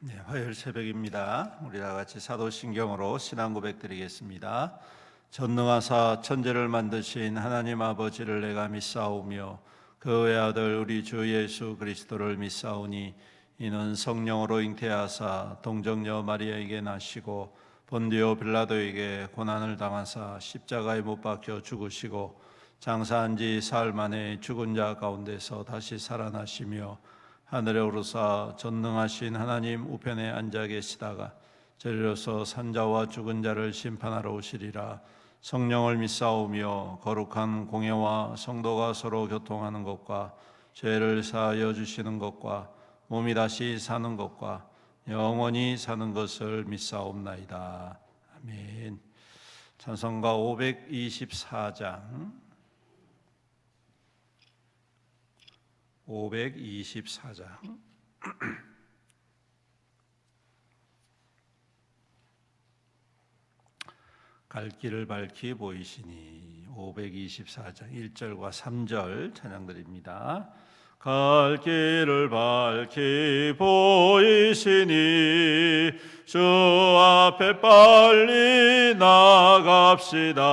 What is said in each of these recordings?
네, 화요일 새벽입니다. 우리 다 같이 사도신경으로 신앙 고백 드리겠습니다. 전능하사 천지를 만드신 하나님 아버지를 내가 믿사오며 그 외아들 우리 주 예수 그리스도를 믿사오니 이는 성령으로 잉태하사 동정녀 마리아에게 나시고 본디오 빌라도에게 고난을 당하사 십자가에 못 박혀 죽으시고 장사한 지 사흘 만에 죽은 자 가운데서 다시 살아나시며 하늘에 오르사 전능하신 하나님 우편에 앉아 계시다가 저리로서 산자와 죽은 자를 심판하러 오시리라. 성령을 믿사오며 거룩한 공예와 성도가 서로 교통하는 것과 죄를 사하여 주시는 것과 몸이 다시 사는 것과 영원히 사는 것을 믿사옵나이다. 아멘. 찬송가 524장 524장 갈 길을 밝히 보이시니 524장 1절과 3절 찬양드립니다. 갈 길을 밝히 보이시니 주 앞에 빨리 나갑시다.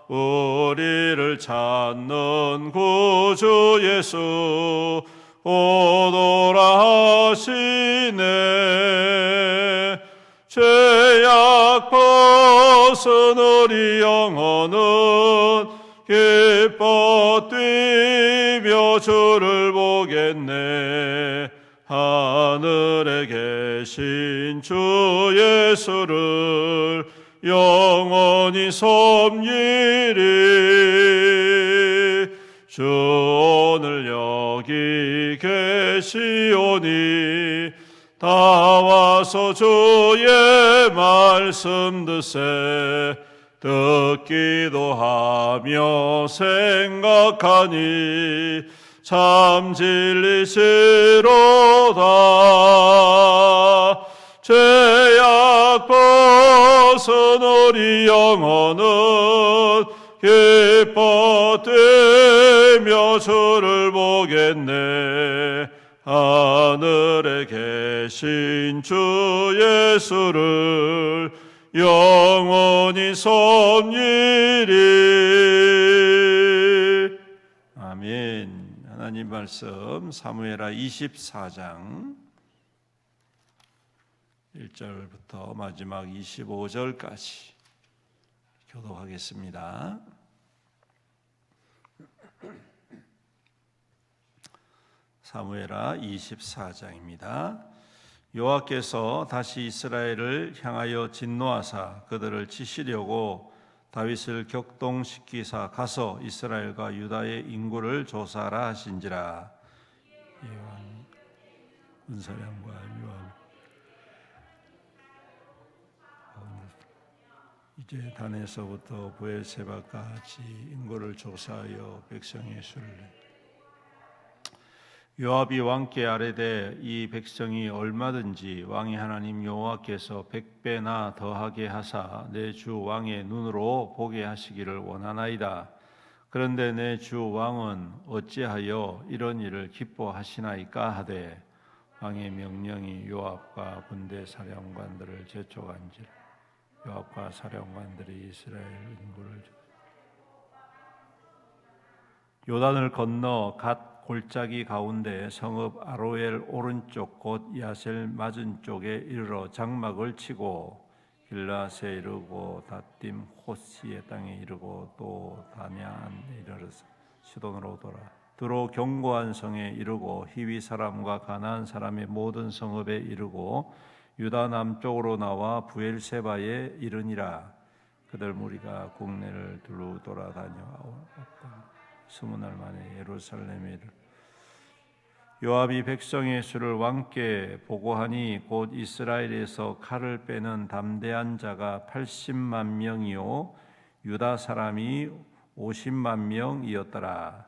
우리를 찾는 구주 예수 오노라 하시네. 죄악 벗은 우리 영혼은 기뻐 뛰며 주를 보겠네. 하늘에 계신 주 예수를 영원히 섬기리. 주 오늘 여기 계시오니 다 와서 주의 말씀 듣세. 듣기도 하며 생각하니 참 진리시로다. 죄악 벗은 우리 영혼은 기뻐 뛰며 주를 보겠네. 하늘에 계신 주 예수를 영원히 섬기리. 아멘. 하나님 말씀 사무엘하 24장 1절부터 마지막 25절까지 교독하겠습니다. 사무엘하 24장입니다. 여호와께서 다시 이스라엘을 향하여 진노하사 그들을 치시려고 다윗을 격동시키사 가서 이스라엘과 유다의 인구를 조사하라 하신지라. 예왕 군사령과 요압 이제 단에서부터 브엘세바까지 인구를 조사하여 백성의 수를 요압이 왕께 아뢰되 이 백성이 얼마든지 왕의 하나님 여호와께서 100배나 더하게 하사 내 주 왕의 눈으로 보게 하시기를 원하나이다. 그런데 내 주 왕은 어찌하여 이런 일을 기뻐하시나이까 하되 왕의 명령이 요압과 군대 사령관들을 재촉한지라. 요압과 사령관들이 이스라엘 인구를 요단을 건너 갓 골짜기 가운데 성읍 아로엘 오른쪽 곧 야셀 맞은 쪽에 이르러 장막을 치고 길라세 이르고 다딤 호시의 땅에 이르고 또 다냐안에 이르러서 시돈으로 돌아 두로 견고한 성에 이르고 히위 사람과 가나안 사람의 모든 성읍에 이르고 유다 남쪽으로 나와 부엘세바에 이르니라. 그들 무리가 국내를 둘러 돌아다녀 20날 만에 예루살렘에 이르 요압이 백성의 수를 왕께 보고하니 곧 이스라엘에서 칼을 빼는 담대한 자가 80만 명이요 유다 사람이 50만 명이었더라.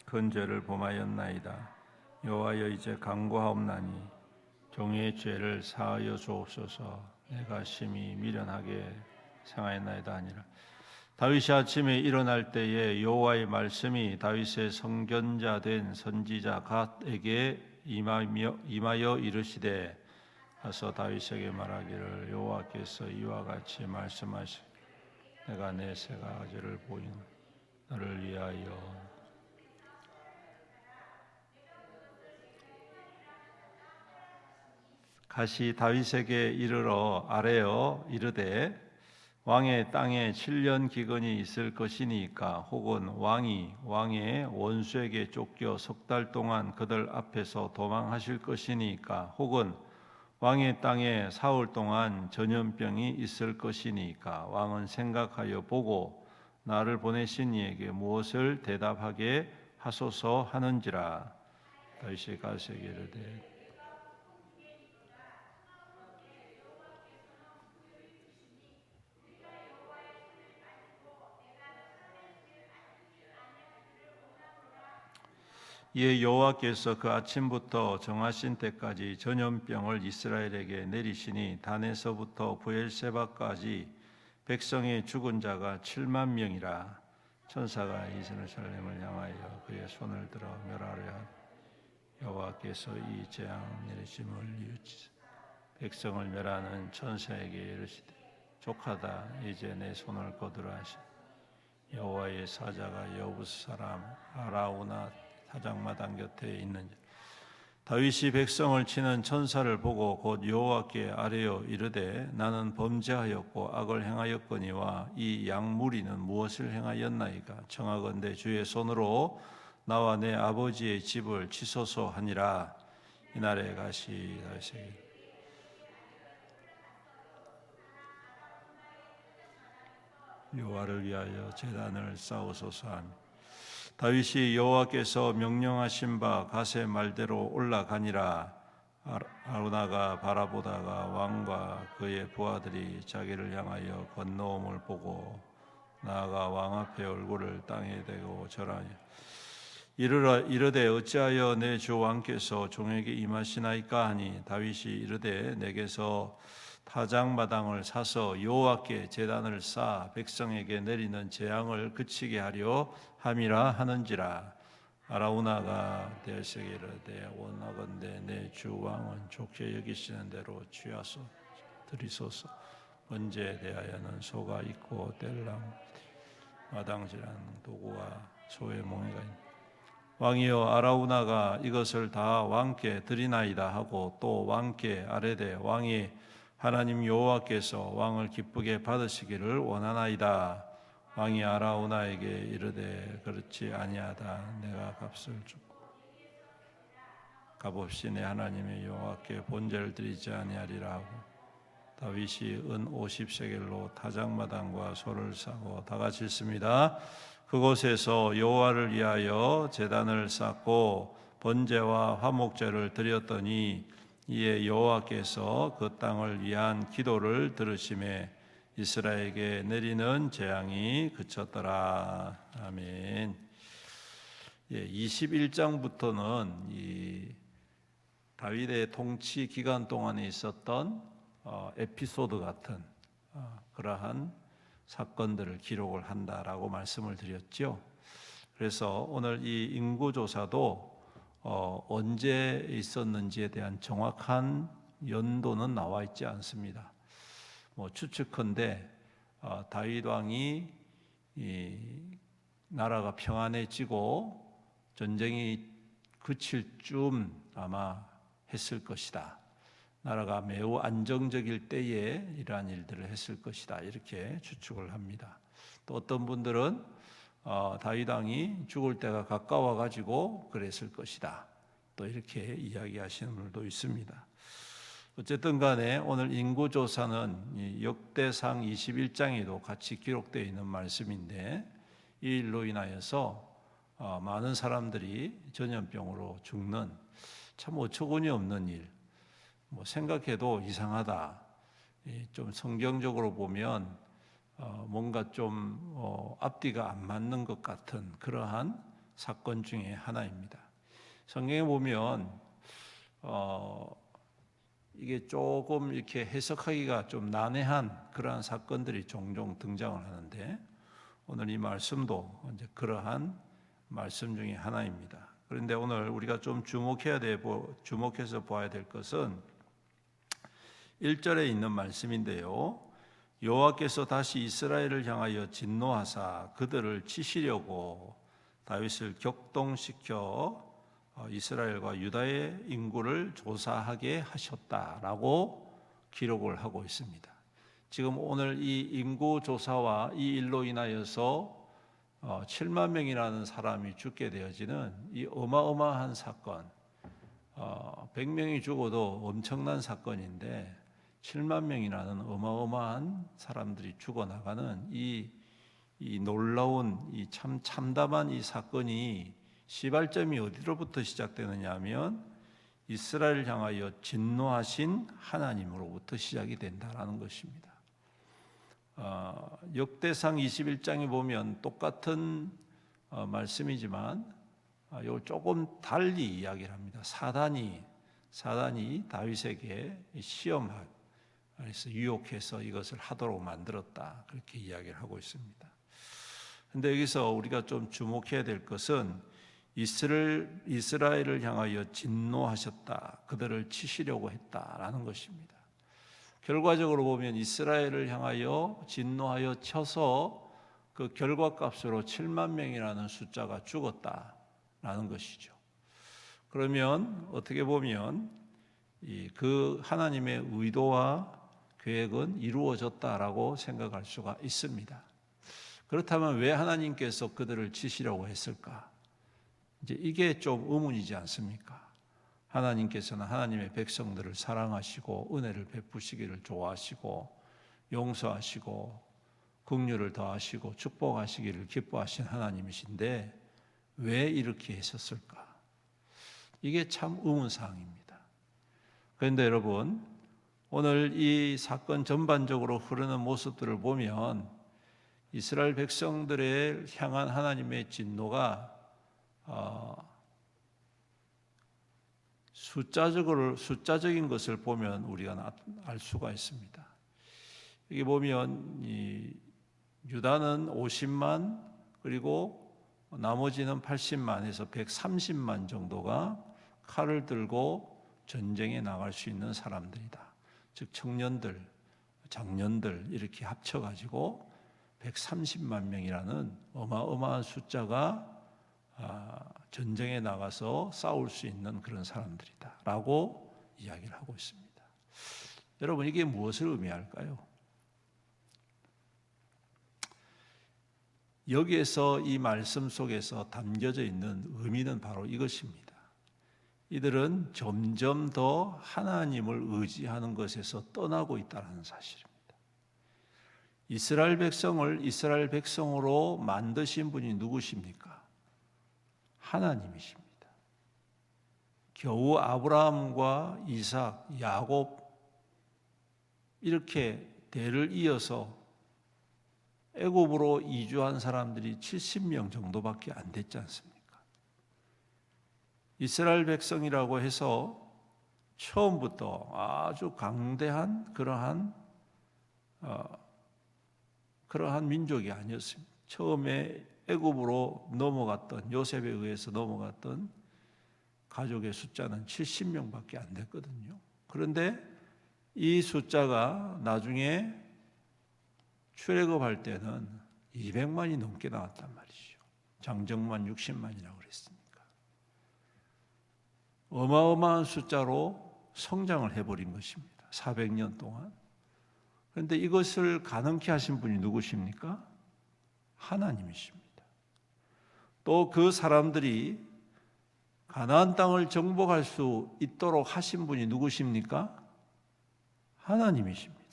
큰 죄를 범하였나이다. 여호와여 이제 간구하옵나니 종의 죄를 사하여 주옵소서. 내가 심히 미련하게 생하였나이다 하니라. 다윗이 아침에 일어날 때에 여호와의 말씀이 다윗의 선견자 된 선지자 갓에게 임하여 이르시되 가서 다윗에게 말하기를 여호와께서 이와 같이 말씀하시 내가 내 세 가지를 보인 너를 위하여 가시 다윗에게 이르러 아뢰어 이르되 왕의 땅에 7년 기근이 있을 것이니까 혹은 왕이 왕의 원수에게 쫓겨 석 달 동안 그들 앞에서 도망하실 것이니까 혹은 왕의 땅에 사흘 동안 전염병이 있을 것이니까 왕은 생각하여 보고 나를 보내신 이에게 무엇을 대답하게 하소서 하는지라. 다윗이 갓에게 이르되 이에 여호와께서 그 아침부터 정하신 때까지 전염병을 이스라엘에게 내리시니 단에서부터 브엘세바까지 백성의 죽은 자가 7만 명이라. 천사가 예루살렘을 향하여 그의 손을 들어 멸하려 하되 여호와께서 이 재앙 내리심을 뉘우치사 백성을 멸하는 천사에게 이르시되 족하다 이제 내 손을 거두라 하시니 여호와의 사자가 여부스 사람 아라우나 사장마당 곁에 있는지 다윗이 백성을 치는 천사를 보고 곧 여호와께 아뢰어 이르되 나는 범죄하였고 악을 행하였거니와 이 양무리는 무엇을 행하였나이까 청하건대 주의 손으로 나와 내 아버지의 집을 치소서 하니라. 이날에 가시 다윗에게 여호와를 위하여 제단을 쌓으소서 하니 다윗이 여호와께서 명령하신 바 갓의 말대로 올라가니라. 아루나가 바라보다가 왕과 그의 부하들이 자기를 향하여 건너옴을 보고 나아가 왕 앞에 얼굴을 땅에 대고 절하니 이르되 어찌하여 내 주 왕께서 종에게 임하시나이까 하니 다윗이 이르되 내게서 타작마당을 사서 여호와께 제단을 쌓아 백성에게 내리는 재앙을 그치게 하려 함이라 하는지라. 아라우나가 다윗에게 이르되 원하건대 내 주 왕은 족제 여기시는 대로 취하소 드리소서. 번제에 대하여는 소가 있고 뗄랑 마당질한 도구와 소의 몽이가 있다. 왕이여 아라우나가 이것을 다 왕께 드리나이다 하고 또 왕께 아뢰되 왕이 하나님 여호와께서 왕을 기쁘게 받으시기를 원하나이다. 왕이 아라우나에게 이르되 그렇지 아니하다. 내가 값을 주고 값없이 내 하나님의 여호와께 번제를 드리지 아니하리라 하고 다윗이 은 50세겔로 타작마당과 소를 사고 다 같이 읽습니다. 그곳에서 여호와를 위하여 제단을 쌓고 번제와 화목제를 드렸더니 이에 여호와께서 그 땅을 위한 기도를 들으심에 이스라엘에게 내리는 재앙이 그쳤더라. 아멘. 21장부터는 이 다윗의 통치 기간 동안에 있었던 에피소드 같은 그러한 사건들을 기록을 한다라고 말씀을 드렸죠. 그래서 오늘 이 인구조사도 언제 있었는지에 대한 정확한 연도는 나와 있지 않습니다. 추측컨대 다윗 왕이 이 나라가 평안해지고 전쟁이 그칠 쯤 아마 했을 것이다. 나라가 매우 안정적일 때에 이러한 일들을 했을 것이다. 이렇게 추측을 합니다. 또 어떤 분들은 다윗 왕이 죽을 때가 가까워 가지고 그랬을 것이다. 또 이렇게 이야기하시는 분들도 있습니다. 어쨌든 간에 오늘 인구조사는 역대상 21장에도 같이 기록되어 있는 말씀인데 이 일로 인하여서 많은 사람들이 전염병으로 죽는 참 어처구니 없는 일, 생각해도 이상하다. 좀 성경적으로 보면 뭔가 좀 앞뒤가 안 맞는 것 같은 그러한 사건 중에 하나입니다. 성경에 보면 이게 조금 이렇게 해석하기가 좀 난해한 그러한 사건들이 종종 등장을 하는데 오늘 이 말씀도 이제 그러한 말씀 중에 하나입니다. 그런데 오늘 우리가 좀 주목해서 봐야 될 것은 1절에 있는 말씀인데요. 여호와께서 다시 이스라엘을 향하여 진노하사 그들을 치시려고 다윗을 격동시켜 이스라엘과 유다의 인구를 조사하게 하셨다라고 기록을 하고 있습니다. 지금 오늘 이 인구 조사와 이 일로 인하여서 7만 명이라는 사람이 죽게 되어지는 이 어마어마한 사건, 100명이 죽어도 엄청난 사건인데 7만 명이라는 어마어마한 사람들이 죽어나가는 이 놀라운 이 참담한 이 사건이 시발점이 어디로부터 시작되느냐 하면 이스라엘을 향하여 진노하신 하나님으로부터 시작이 된다라는 것입니다. 역대상 21장에 보면 똑같은 말씀이지만 이걸 조금 달리 이야기를 합니다. 사단이 다윗에게 시험해서 유혹해서 이것을 하도록 만들었다, 그렇게 이야기를 하고 있습니다. 그런데 여기서 우리가 좀 주목해야 될 것은 이스라엘을 향하여 진노하셨다, 그들을 치시려고 했다라는 것입니다. 결과적으로 보면 이스라엘을 향하여 진노하여 쳐서 그 결과값으로 7만 명이라는 숫자가 죽었다라는 것이죠. 그러면 어떻게 보면 그 하나님의 의도와 계획은 이루어졌다라고 생각할 수가 있습니다. 그렇다면 왜 하나님께서 그들을 치시려고 했을까? 이제 이게 좀 의문이지 않습니까? 하나님께서는 하나님의 백성들을 사랑하시고 은혜를 베푸시기를 좋아하시고 용서하시고 긍휼을 더하시고 축복하시기를 기뻐하신 하나님이신데 왜 이렇게 했었을까? 이게 참 의문사항입니다. 그런데 여러분, 오늘 이 사건 전반적으로 흐르는 모습들을 보면 이스라엘 백성들을 향한 하나님의 진노가 숫자적인 것을 보면 우리가 알 수가 있습니다. 여기 보면 유다는 50만, 그리고 나머지는 80만에서 130만 정도가 칼을 들고 전쟁에 나갈 수 있는 사람들이다. 즉 청년들, 장년들 이렇게 합쳐가지고 130만 명이라는 어마어마한 숫자가 전쟁에 나가서 싸울 수 있는 그런 사람들이다라고 이야기를 하고 있습니다. 여러분, 이게 무엇을 의미할까요? 여기에서 이 말씀 속에서 담겨져 있는 의미는 바로 이것입니다. 이들은 점점 더 하나님을 의지하는 것에서 떠나고 있다는 사실입니다. 이스라엘 백성을 이스라엘 백성으로 만드신 분이 누구십니까? 하나님이십니다. 겨우 아브라함과 이삭, 야곱 이렇게 대를 이어서 애굽으로 이주한 사람들이 70명 정도밖에 안 됐지 않습니까? 이스라엘 백성이라고 해서 처음부터 아주 강대한 그러한 민족이 아니었습니다. 처음에 애굽으로 넘어갔던, 요셉에 의해서 넘어갔던 가족의 숫자는 70명밖에 안 됐거든요. 그런데 이 숫자가 나중에 출애굽할 때는 200만이 넘게 나왔단 말이죠. 장정만 60만이라고 그랬으니까. 어마어마한 숫자로 성장을 해버린 것입니다. 400년 동안. 그런데 이것을 가능케 하신 분이 누구십니까? 하나님이십니다. 또 그 사람들이 가나안 땅을 정복할 수 있도록 하신 분이 누구십니까? 하나님이십니다.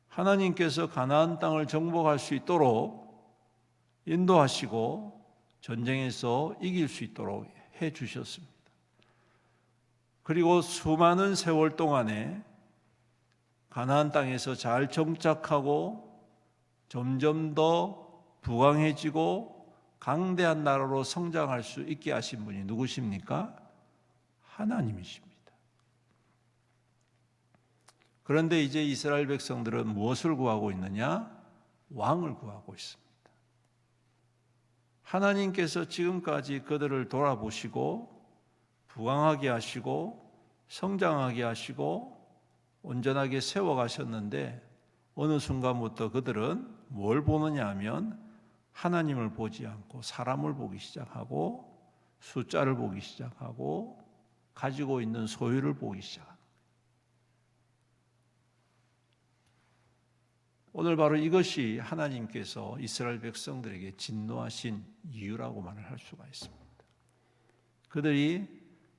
하나님께서 가나안 땅을 정복할 수 있도록 인도하시고 전쟁에서 이길 수 있도록 해 주셨습니다. 그리고 수많은 세월 동안에 가나안 땅에서 잘 정착하고 점점 더 부강해지고 강대한 나라로 성장할 수 있게 하신 분이 누구십니까? 하나님이십니다. 그런데 이제 이스라엘 백성들은 무엇을 구하고 있느냐? 왕을 구하고 있습니다. 하나님께서 지금까지 그들을 돌아보시고 부강하게 하시고 성장하게 하시고 온전하게 세워가셨는데 어느 순간부터 그들은 뭘 보느냐 하면 하나님을 보지 않고 사람을 보기 시작하고 숫자를 보기 시작하고 가지고 있는 소유를 보기 시작합니다. 오늘 바로 이것이 하나님께서 이스라엘 백성들에게 진노하신 이유라고 말을 할 수가 있습니다. 그들이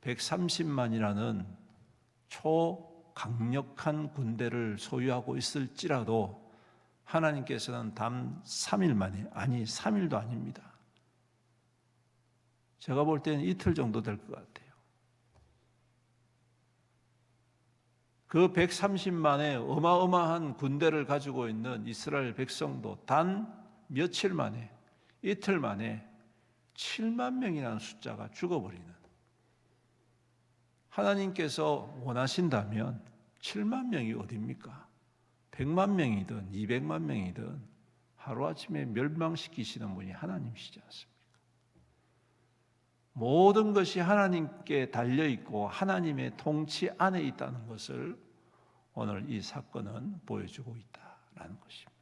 130만이라는 초강력한 군대를 소유하고 있을지라도 하나님께서는 단 3일 만에, 아니 3일도 아닙니다. 제가 볼 때는 이틀 정도 될 것 같아요. 그 130만의 어마어마한 군대를 가지고 있는 이스라엘 백성도 단 며칠 만에, 이틀 만에 7만 명이라는 숫자가 죽어버리는, 하나님께서 원하신다면 7만 명이 어딥니까? 100만 명이든 200만 명이든 하루아침에 멸망시키시는 분이 하나님이시지 않습니까? 모든 것이 하나님께 달려있고 하나님의 통치 안에 있다는 것을 오늘 이 사건은 보여주고 있다는 것입니다.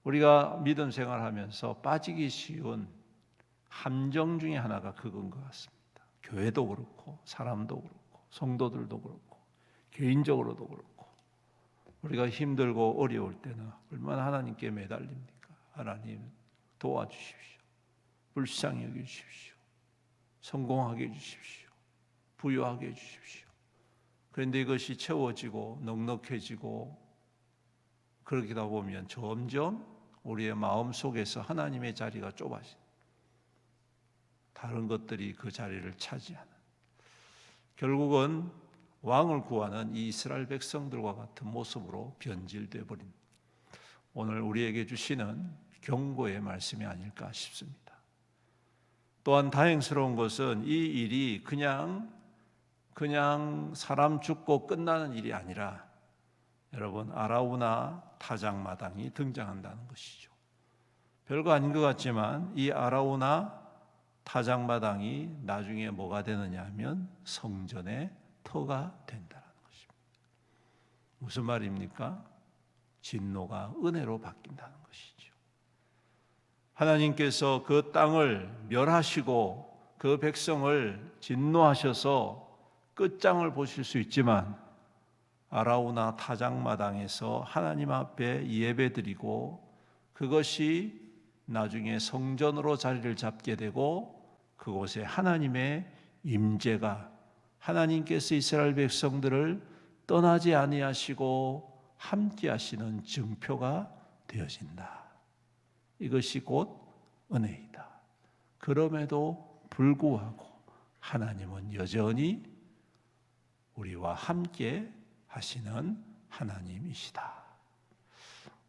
우리가 믿음 생활하면서 빠지기 쉬운 함정 중에 하나가 그건 것 같습니다. 교회도 그렇고 사람도 그렇고 성도들도 그렇고 개인적으로도 그렇고 우리가 힘들고 어려울 때는 얼마나 하나님께 매달립니까? 하나님 도와주십시오. 불쌍히 여겨주십시오. 성공하게 해주십시오. 부유하게 해주십시오. 그런데 이것이 채워지고 넉넉해지고 그러다 보면 점점 우리의 마음 속에서 하나님의 자리가 좁아집니다. 다른 것들이 그 자리를 차지하는, 결국은 왕을 구하는 이 이스라엘 백성들과 같은 모습으로 변질되어 버린, 오늘 우리에게 주시는 경고의 말씀이 아닐까 싶습니다. 또한 다행스러운 것은 이 일이 그냥 사람 죽고 끝나는 일이 아니라 여러분 아라우나 타작마당이 등장한다는 것이죠. 별거 아닌 것 같지만 이 아라우나 타작마당이 나중에 뭐가 되느냐 하면 성전의 터가 된다는 것입니다. 무슨 말입니까? 진노가 은혜로 바뀐다는 것이죠. 하나님께서 그 땅을 멸하시고 그 백성을 진노하셔서 끝장을 보실 수 있지만 아라우나 타작마당에서 하나님 앞에 예배드리고 그것이 나중에 성전으로 자리를 잡게 되고 그곳에 하나님의 임재가, 하나님께서 이스라엘 백성들을 떠나지 아니하시고 함께 하시는 증표가 되어진다. 이것이 곧 은혜이다. 그럼에도 불구하고 하나님은 여전히 우리와 함께 하시는 하나님이시다.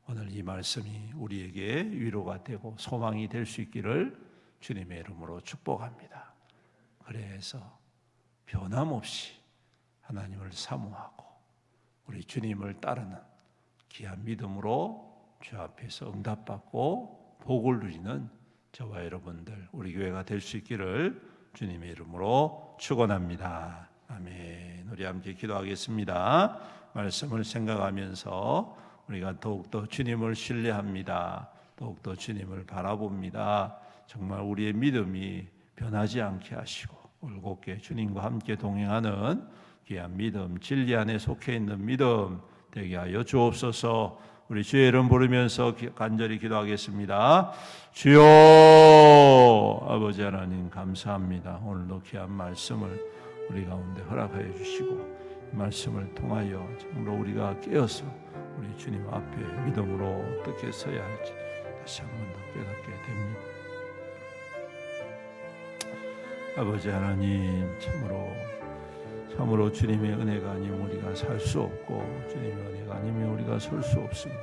오늘 이 말씀이 우리에게 위로가 되고 소망이 될 수 있기를 주님의 이름으로 축복합니다. 그래서 변함없이 하나님을 사모하고 우리 주님을 따르는 귀한 믿음으로 주 앞에서 응답받고 복을 누리는 저와 여러분들, 우리 교회가 될 수 있기를 주님의 이름으로 축원합니다. 아멘. 우리 함께 기도하겠습니다. 말씀을 생각하면서 우리가 더욱더 주님을 신뢰합니다. 더욱더 주님을 바라봅니다. 정말 우리의 믿음이 변하지 않게 하시고 올곧게 주님과 함께 동행하는 귀한 믿음, 진리 안에 속해 있는 믿음 되게 하여 주옵소서. 우리 주의 이름 부르면서 간절히 기도하겠습니다. 주여, 아버지 하나님 감사합니다. 오늘도 귀한 말씀을 우리 가운데 허락하여 주시고 이 말씀을 통하여 정말 우리가 깨어서 우리 주님 앞에 믿음으로 어떻게 서야 할지 다시 한 번 더 깨닫게 됩니다. 아버지 하나님, 참으로 주님의 은혜가 아니면 우리가 살 수 없고 주님의 은혜가 아니면 우리가 설 수 없습니다.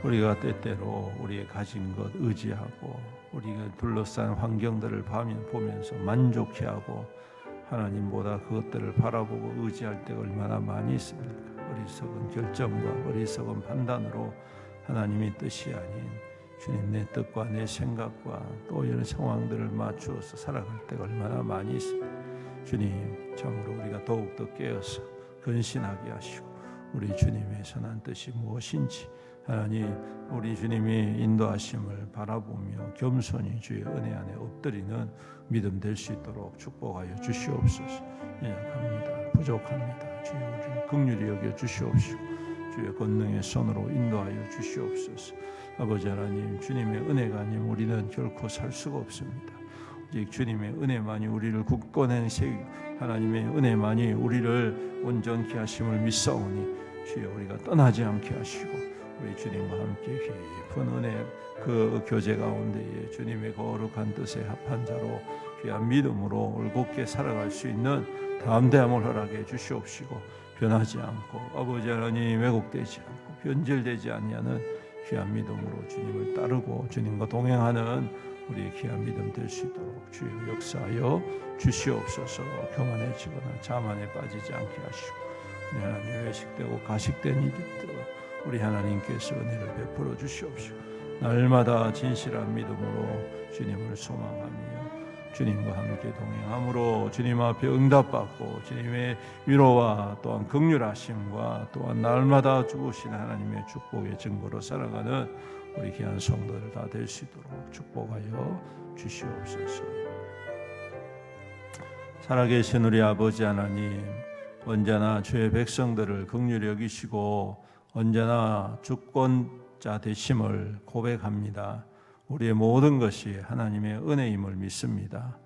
우리가 때때로 우리의 가진 것 의지하고 우리가 둘러싼 환경들을 보면서 만족해하고 하나님보다 그것들을 바라보고 의지할 때가 얼마나 많이 있습니까? 어리석은 결정과 어리석은 판단으로 하나님의 뜻이 아닌 주님, 내 뜻과 내 생각과 또 이런 상황들을 맞추어서 살아갈 때가 얼마나 많이 있습니다. 주님, 참으로 우리가 더욱더 깨어서 근신하게 하시고 우리 주님의 선한 뜻이 무엇인지 하나님, 우리 주님이 인도하심을 바라보며 겸손히 주의 은혜 안에 엎드리는 믿음 될 수 있도록 축복하여 주시옵소서. 연약합니다. 부족합니다. 주여, 우리를 긍휼히 여겨 주시옵시고 주의 권능의 손으로 인도하여 주시옵소서. 아버지 하나님, 주님의 은혜가 아니면 우리는 결코 살 수가 없습니다. 오직 주님의 은혜만이 우리를 굳건한 하나님의 은혜만이 우리를 온전케 하심을 믿사오니 주여, 우리가 떠나지 않게 하시고 우리 주님과 함께 깊은 은혜 그 교제 가운데에 주님의 거룩한 뜻에 합한 자로 귀한 믿음으로 올곧게 살아갈 수 있는 담대함을 허락해 주시옵시고 변하지 않고 아버지 하나님 왜곡되지 않고 변질되지 않냐는 귀한 믿음으로 주님을 따르고 주님과 동행하는 우리의 귀한 믿음 될 수 있도록 주여 역사하여 주시옵소서. 교만해지거나 자만에 빠지지 않게 하시고 우리 하나님 외식되고 가식된 일들 우리 하나님께서 은혜를 베풀어 주시옵시고 날마다 진실한 믿음으로 주님을 소망하며 주님과 함께 동행함으로 주님 앞에 응답받고 주님의 위로와 또한 긍휼하심과 또한 날마다 주시는 하나님의 축복의 증거로 살아가는 우리 귀한 성도들 다 될 수 있도록 축복하여 주시옵소서. 살아계신 우리 아버지 하나님, 언제나 주의 백성들을 긍휼히 여기시고 언제나 주권자 되심을 고백합니다. 우리의 모든 것이 하나님의 은혜임을 믿습니다.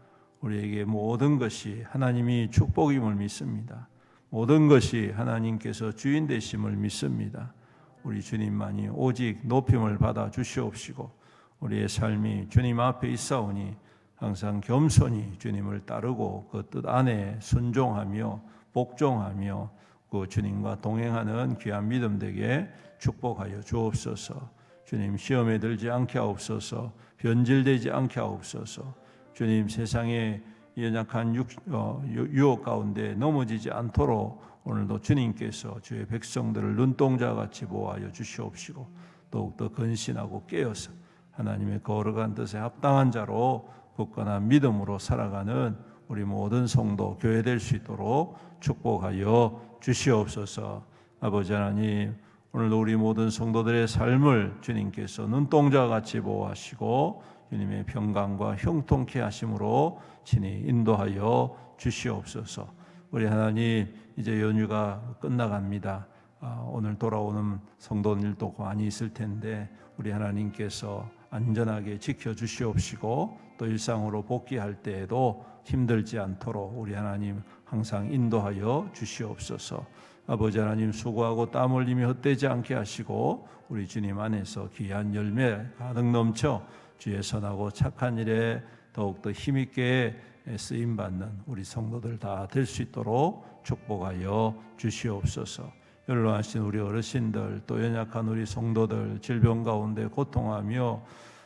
우리에게 모든 것이 하나님이 축복임을 믿습니다. 모든 것이 하나님께서 주인 되심을 믿습니다. 우리 주님만이 오직 높임을 받아 주시옵시고 우리의 삶이 주님 앞에 있사오니 항상 겸손히 주님을 따르고 그 뜻 안에 순종하며 복종하며 그 주님과 동행하는 귀한 믿음 되게 축복하여 주옵소서. 주님, 시험에 들지 않게 하옵소서. 변질되지 않게 하옵소서. 주님, 세상의 연약한 유혹 가운데 넘어지지 않도록 오늘도 주님께서 주의 백성들을 눈동자같이 보호하여 주시옵시고 더욱더 근신하고 깨어서 하나님의 거룩한 뜻에 합당한 자로 굳건한 믿음으로 살아가는 우리 모든 성도 교회 될 수 있도록 축복하여 주시옵소서. 아버지 하나님, 오늘도 우리 모든 성도들의 삶을 주님께서 눈동자같이 보호하시고 주님의 평강과 형통케 하심으로 친히 인도하여 주시옵소서. 우리 하나님, 이제 연휴가 끝나갑니다. 오늘 돌아오는 성도들도 많이 있을 텐데 우리 하나님께서 안전하게 지켜주시옵시고 또 일상으로 복귀할 때에도 힘들지 않도록 우리 하나님 항상 인도하여 주시옵소서. 아버지 하나님, 수고하고 땀 흘림이 헛되지 않게 하시고 우리 주님 안에서 귀한 열매 가득 넘쳐 주의 선하고 착한 일에 더욱더 힘있게 쓰임받는 우리 성도들 다 될 수 있도록 축복하여 주시옵소서. 연로하신 우리 어르신들 또 연약한 우리 성도들 질병 가운데 고통하며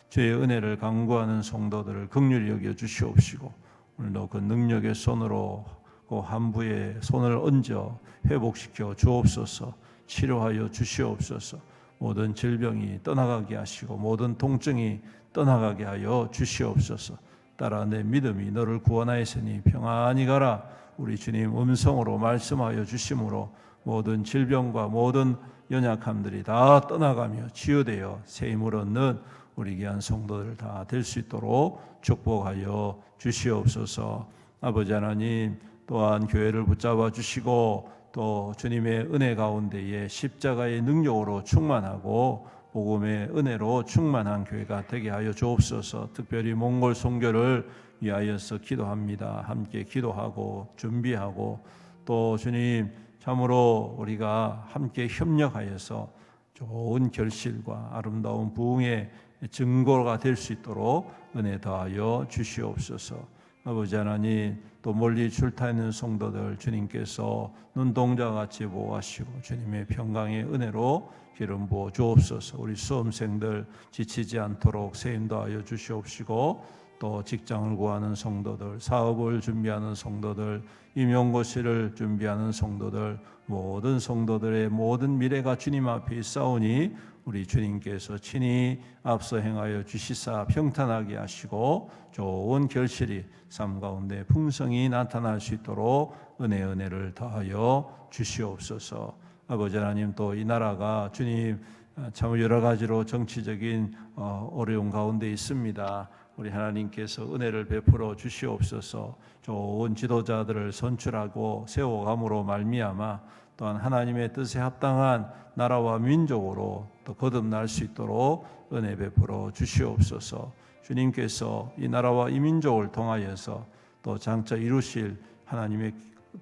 주의 은혜를 간구하는 성도들을 긍휼히 여겨 주시옵시고 오늘도 그 능력의 손으로 그 한부에 손을 얹어 회복시켜 주옵소서. 치료하여 주시옵소서. 모든 질병이 떠나가게 하시고 모든 통증이 떠나가게 하여 주시옵소서. 따라 내 믿음이 너를 구원하였으니 평안히 가라. 우리 주님 음성으로 말씀하여 주심으로 모든 질병과 모든 연약함들이 다 떠나가며 치유되어 새 힘을 얻는 우리 귀한 성도들 다 될 수 있도록 축복하여 주시옵소서. 아버지 하나님, 또한 교회를 붙잡아 주시고 또 주님의 은혜 가운데에 십자가의 능력으로 충만하고 복음의 은혜로 충만한 교회가 되게 하여 주옵소서. 특별히 몽골 선교를 위하여서 기도합니다. 함께 기도하고 준비하고 또 주님 참으로 우리가 함께 협력하여서 좋은 결실과 아름다운 부흥의 증거가 될 수 있도록 은혜 더하여 주시옵소서. 아버지 하나님, 또 멀리 출타 있는 성도들 주님께서 눈동자같이 보호하시고 주님의 평강의 은혜로 기름 부어 주옵소서. 우리 수험생들 지치지 않도록 새 인도하여 주시옵시고 또 직장을 구하는 성도들, 사업을 준비하는 성도들, 임용고시를 준비하는 성도들, 모든 성도들의 모든 미래가 주님 앞에 있사오니 우리 주님께서 친히 앞서 행하여 주시사 평탄하게 하시고 좋은 결실이 삶 가운데 풍성히 나타날 수 있도록 은혜를 더하여 주시옵소서. 아버지 하나님, 또 이 나라가 주님 참 여러 가지로 정치적인 어려움 가운데 있습니다. 우리 하나님께서 은혜를 베풀어 주시옵소서. 좋은 지도자들을 선출하고 세워감으로 말미암아 또한 하나님의 뜻에 합당한 나라와 민족으로 또 거듭날 수 있도록 은혜 베풀어 주시옵소서. 주님께서 이 나라와 이 민족을 통하여서 또 장차 이루실 하나님의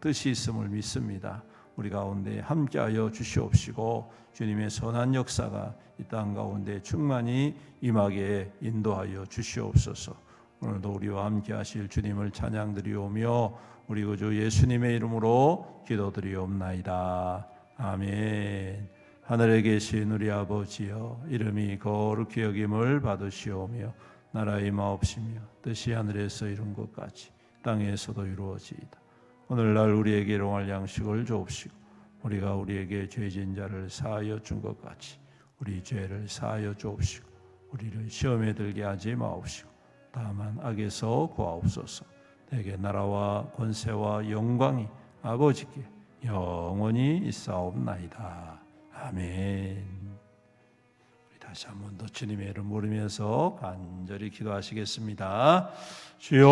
뜻이 있음을 믿습니다. 우리 가운데 함께하여 주시옵시고 주님의 선한 역사가 이 땅 가운데 충만히 임하게 인도하여 주시옵소서. 오늘도 우리와 함께하실 주님을 찬양드리오며 우리 구주 예수님의 이름으로 기도드리옵나이다. 아멘. 하늘에 계신 우리 아버지여, 이름이 거룩히 여김을 받으시오며 나라의 임하옵시며 뜻이 하늘에서 이룬 것 같이 땅에서도 이루어지이다. 오늘날 우리에게 일용할 양식을 주옵시고 우리가 우리에게 죄진 자를 사하여 준 것 같이 우리 죄를 사하여 주옵시고 우리를 시험에 들게 하지 마옵시고 다만 악에서 구하옵소서. 내게 나라와 권세와 영광이 아버지께 영원히 있사옵나이다. 아멘. 우리 다시 한 번 더 주님의 이름 부르면서 간절히 기도하시겠습니다. 주여,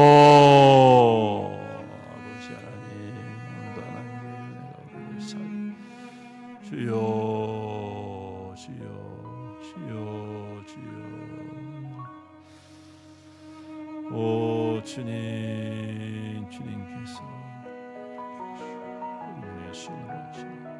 아버지 하나님, 오늘도 하나님의 은혜가 우리를 사이 주여, 주여, 주여, 주여. 오 주님, 주님께서 우리의 손으로 주님